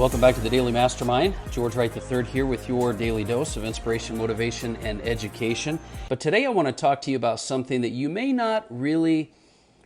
Welcome back to the Daily Mastermind. George Wright III here with your daily dose of inspiration, motivation, and education. But today I want to talk to you about something that you may not really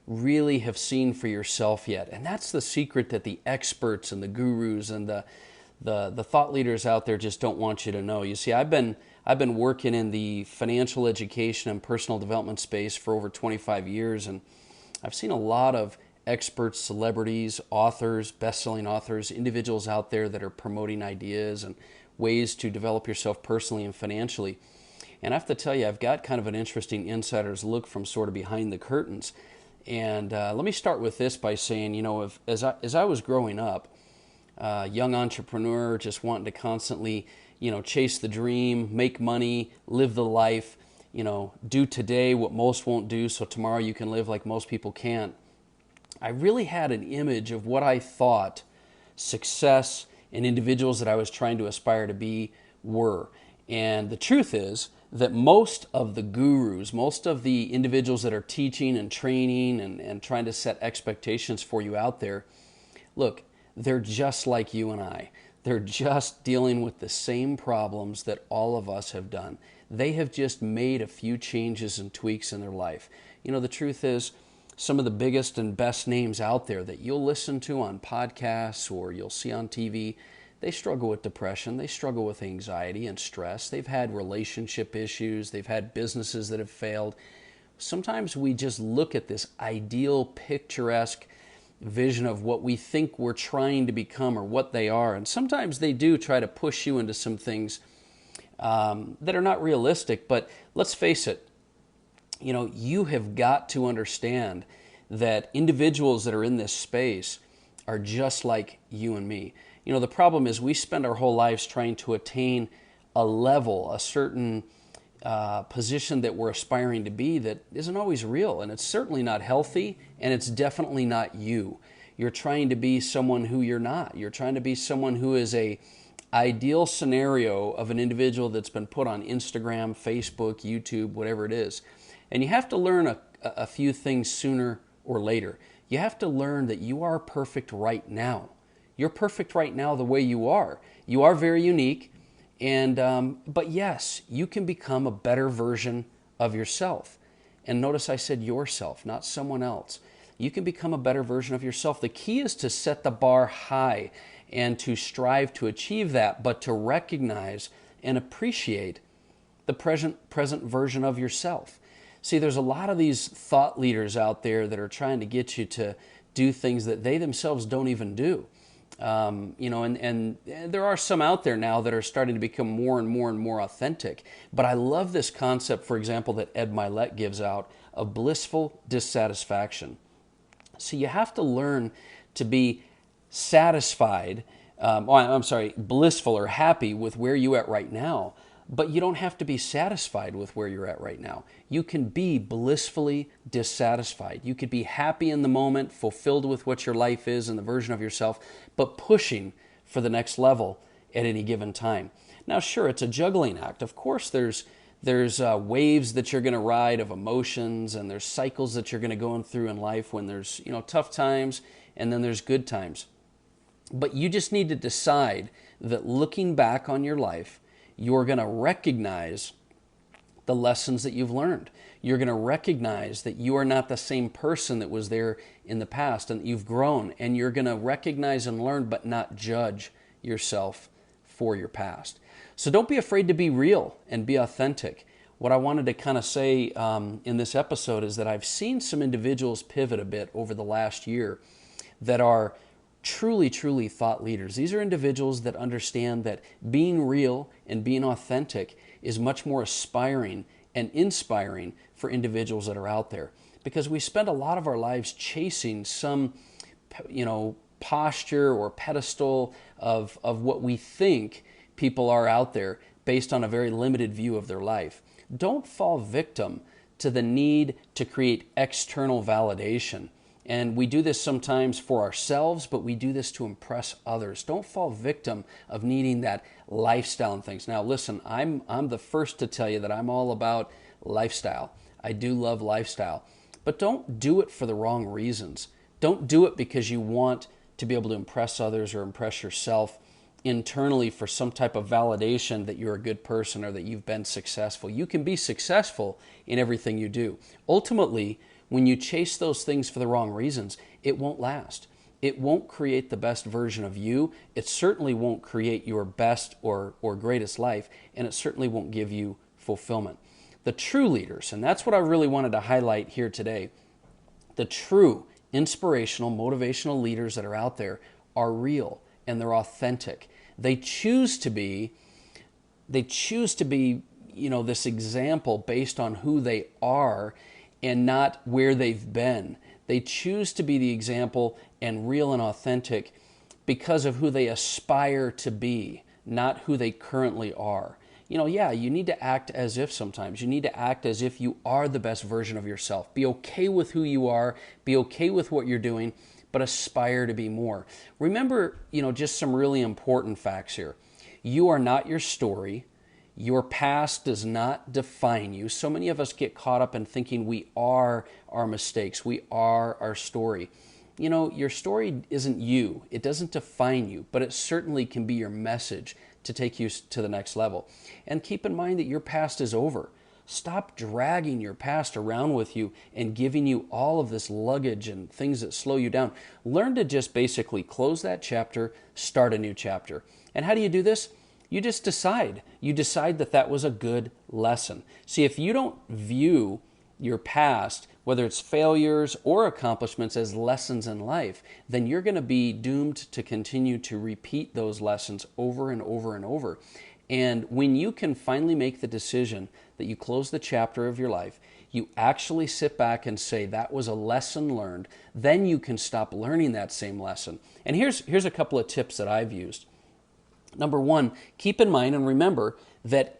have seen for yourself yet. And that's the secret that the experts and the gurus and the thought leaders out there just don't want you to know. You see, I've been working in the financial education and personal development space for over 25 years, and I've seen a lot of experts, celebrities, authors, best-selling authors, individuals out there that are promoting ideas and ways to develop yourself personally and financially. And I have to tell you, I've got kind of an interesting insider's look from sort of behind the curtains. And let me start with this by saying, you know, as I was growing up, young entrepreneur, just wanting to constantly, chase the dream, make money, live the life, do today what most won't do so tomorrow you can live like most people can't. I really had an image of what I thought success and individuals that I was trying to aspire to be were. And the truth is that most of the gurus, most of the individuals that are teaching and training and trying to set expectations for you out there, look, they're just like you and I. They're just dealing with the same problems that all of us have done. They have just made a few changes and tweaks in their life. The truth is, some of the biggest and best names out there that you'll listen to on podcasts or you'll see on TV, they struggle with depression, they struggle with anxiety and stress, they've had relationship issues, they've had businesses that have failed. Sometimes we just look at this ideal, picturesque vision of what we think we're trying to become or what they are, and sometimes they do try to push you into some things that are not realistic, but let's face it, you have got to understand that individuals that are in this space are just like you and me. The problem is we spend our whole lives trying to attain a level, a certain position that we're aspiring to be that isn't always real, and it's certainly not healthy, and it's definitely not you. You're trying to be someone who you're not. You're trying to be someone who is a ideal scenario of an individual that's been put on Instagram, Facebook, YouTube, whatever it is. And you have to learn a few things sooner or later. You have to learn that you are perfect right now. You're perfect right now the way you are. You are very unique, but yes, you can become a better version of yourself. And notice I said yourself, not someone else. You can become a better version of yourself. The key is to set the bar high and to strive to achieve that, but to recognize and appreciate the present version of yourself. See, there's a lot of these thought leaders out there that are trying to get you to do things that they themselves don't even do. And there are some out there now that are starting to become more and more authentic. But I love this concept, for example, that Ed Milet gives out of blissful dissatisfaction. So you have to learn to be satisfied, blissful or happy with where you're at right now. But you don't have to be satisfied with where you're at right now. You can be blissfully dissatisfied. You could be happy in the moment, fulfilled with what your life is and the version of yourself, but pushing for the next level at any given time. Now, sure, it's a juggling act. Of course, there's waves that you're going to ride of emotions, and there's cycles that you're going to go through in life when there's tough times, and then there's good times. But you just need to decide that looking back on your life, you're going to recognize the lessons that you've learned. You're going to recognize that you are not the same person that was there in the past and that you've grown. And you're going to recognize and learn but not judge yourself for your past. So don't be afraid to be real and be authentic. What I wanted to kind of say in this episode is that I've seen some individuals pivot a bit over the last year that are truly thought leaders. These are individuals that understand that being real and being authentic is much more aspiring and inspiring for individuals that are out there. Because we spend a lot of our lives chasing some, posture or pedestal of what we think people are out there based on a very limited view of their life. Don't fall victim to the need to create external validation. And we do this sometimes for ourselves, but we do this to impress others. Don't fall victim of needing that lifestyle and things. Now, listen, I'm the first to tell you that I'm all about lifestyle. I do love lifestyle. But don't do it for the wrong reasons. Don't do it because you want to be able to impress others or impress yourself. internally for some type of validation that you're a good person or that you've been successful. You can be successful in everything you do. Ultimately, when you chase those things for the wrong reasons, it won't last. It won't create the best version of you. It certainly won't create your best or greatest life, and it certainly won't give you fulfillment. The true leaders, and that's what I really wanted to highlight here today, the true inspirational, motivational leaders that are out there are real and they're authentic. They choose to be, this example based on who they are and not where they've been. They choose to be the example and real and authentic because of who they aspire to be, not who they currently are. You need to act as if sometimes. You need to act as if you are the best version of yourself. Be okay with who you are. Be okay with what you're doing, but aspire to be more. Remember, just some really important facts here. You are not your story. Your past does not define you. So many of us get caught up in thinking we are our mistakes. We are our story. Your story isn't you. It doesn't define you, but it certainly can be your message to take you to the next level. And keep in mind that your past is over. Stop dragging your past around with you and giving you all of this luggage and things that slow you down. Learn to just basically close that chapter, start a new chapter. And how do you do this? You just decide. You decide that that was a good lesson. See, if you don't view your past, whether it's failures or accomplishments, as lessons in life, then you're going to be doomed to continue to repeat those lessons over and over and over. And when you can finally make the decision that you close the chapter of your life, you actually sit back and say, that was a lesson learned, then you can stop learning that same lesson. And here's a couple of tips that I've used. Number one, keep in mind and remember that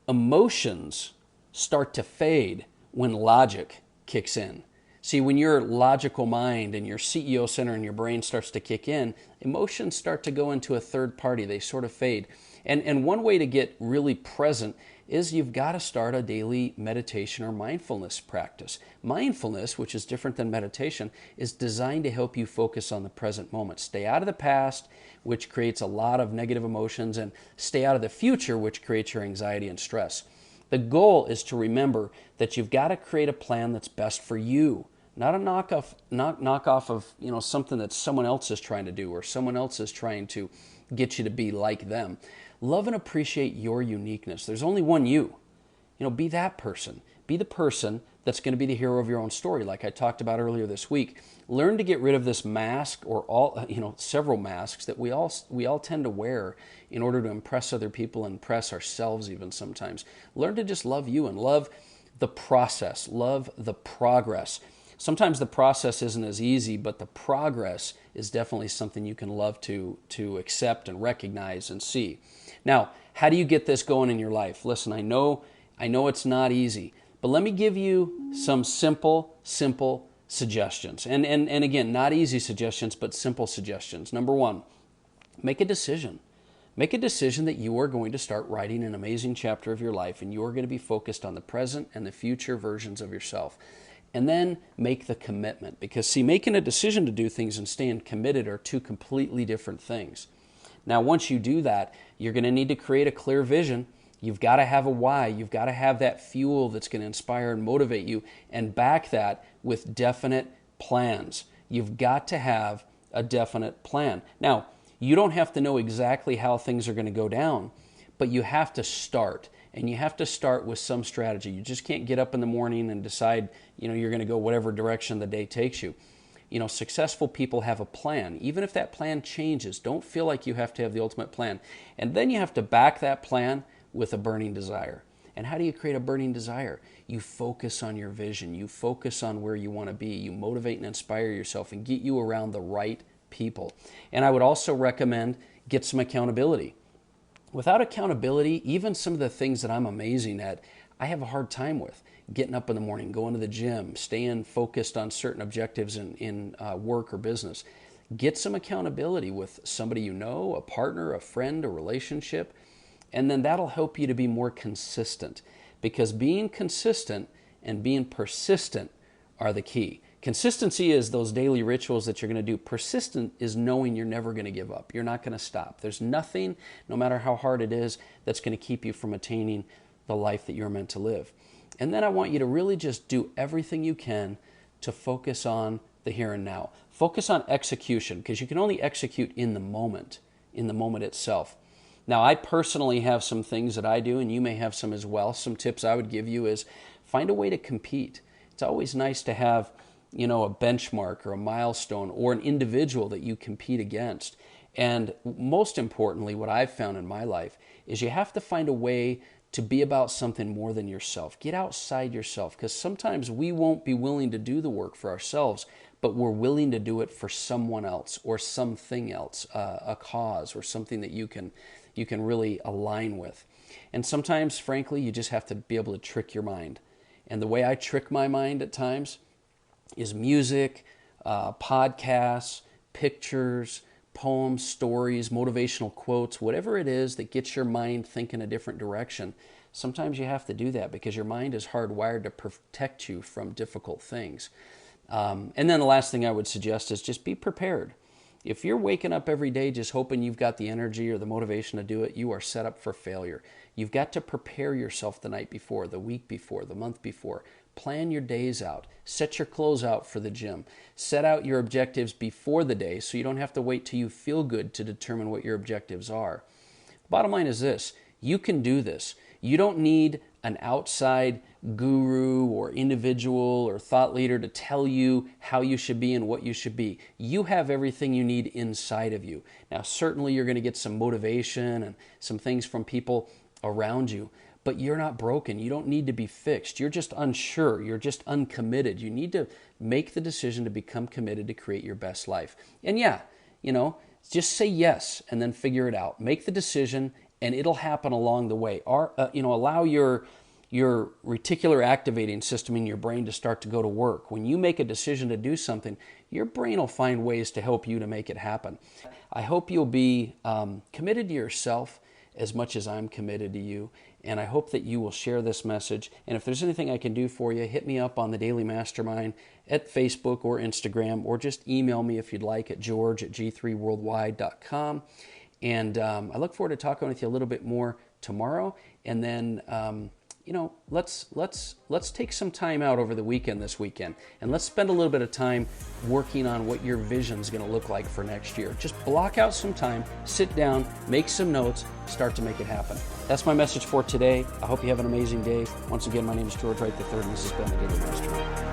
emotions start to fade when logic kicks in. See, when your logical mind and your CEO center in your brain starts to kick in, emotions start to go into a third party. They sort of fade. And one way to get really present is you've got to start a daily meditation or mindfulness practice. Mindfulness, which is different than meditation, is designed to help you focus on the present moment. Stay out of the past, which creates a lot of negative emotions, and stay out of the future, which creates your anxiety and stress. The goal is to remember that you've got to create a plan that's best for you, not a knockoff of something that someone else is trying to do or someone else is trying to get you to be like them. Love and appreciate your uniqueness. There's only one you. Be that person. Be the person that's going to be the hero of your own story, like I talked about earlier this week. Learn to get rid of this mask or several masks that we all tend to wear in order to impress other people and impress ourselves even sometimes. Learn to just love you and love the process, love the progress. Sometimes the process isn't as easy, but the progress is definitely something you can love to accept and recognize and see. Now, how do you get this going in your life? Listen, I know it's not easy, but let me give you some simple suggestions. And again, not easy suggestions, but simple suggestions. Number one, make a decision. Make a decision that you are going to start writing an amazing chapter of your life, and you are going to be focused on the present and the future versions of yourself. And then make the commitment, because see, making a decision to do things and staying committed are two completely different things. Now, once you do that, you're going to need to create a clear vision. You've got to have a why. You've got to have that fuel that's going to inspire and motivate you, and back that with definite plans. You've got to have a definite plan. Now, you don't have to know exactly how things are going to go down, but you have to start. And you have to start with some strategy. You just can't get up in the morning and decide, you're going to go whatever direction the day takes you. Successful people have a plan. Even if that plan changes, don't feel like you have to have the ultimate plan. And then you have to back that plan with a burning desire. And how do you create a burning desire? You focus on your vision. You focus on where you want to be. You motivate and inspire yourself and get you around the right people. And I would also recommend get some accountability. Without accountability, even some of the things that I'm amazing at, I have a hard time with. Getting up in the morning, going to the gym, staying focused on certain objectives in work or business. Get some accountability with somebody you know, a partner, a friend, a relationship, and then that'll help you to be more consistent, because being consistent and being persistent are the key. Consistency is those daily rituals that you're going to do. Persistent is knowing you're never going to give up. You're not going to stop. There's nothing, no matter how hard it is, that's going to keep you from attaining the life that you're meant to live. And then I want you to really just do everything you can to focus on the here and now. Focus on execution, because you can only execute in the moment itself. Now, I personally have some things that I do, and you may have some as well. Some tips I would give you is find a way to compete. It's always nice to have, a benchmark or a milestone or an individual that you compete against. And most importantly, what I've found in my life is you have to find a way to be about something more than yourself. Get outside yourself, because sometimes we won't be willing to do the work for ourselves, but we're willing to do it for someone else or something else, a cause or something that you can really align with. And sometimes, frankly, you just have to be able to trick your mind. And the way I trick my mind at times is music, podcasts, pictures, poems, stories, motivational quotes, whatever it is that gets your mind thinking a different direction. Sometimes you have to do that because your mind is hardwired to protect you from difficult things. And then the last thing I would suggest is just be prepared. If you're waking up every day just hoping you've got the energy or the motivation to do it, you are set up for failure. You've got to prepare yourself the night before, the week before, the month before. Plan your days out. Set your clothes out for the gym. Set out your objectives before the day so you don't have to wait till you feel good to determine what your objectives are. Bottom line is this: you can do this. You don't need an outside guru or individual or thought leader to tell you how you should be and what you should be. You have everything you need inside of you. Now, certainly you're going to get some motivation and some things from people around you, but you're not broken. You don't need to be fixed. You're just unsure. You're just uncommitted. You need to make the decision to become committed to create your best life. And yeah, just say yes and then figure it out. Make the decision and it'll happen along the way. Allow your reticular activating system in your brain to start to go to work. When you make a decision to do something, your brain will find ways to help you to make it happen. I hope you'll be committed to yourself as much as I'm committed to you. And I hope that you will share this message. And if there's anything I can do for you, hit me up on the Daily Mastermind at Facebook or Instagram, or just email me if you'd like at george@g3worldwide.com. And I look forward to talking with you a little bit more tomorrow. And then, let's take some time out over the weekend this weekend. And let's spend a little bit of time working on what your vision is going to look like for next year. Just block out some time, sit down, make some notes, start to make it happen. That's my message for today. I hope you have an amazing day. Once again, my name is George Wright III, and this has been the Daily Mastermind.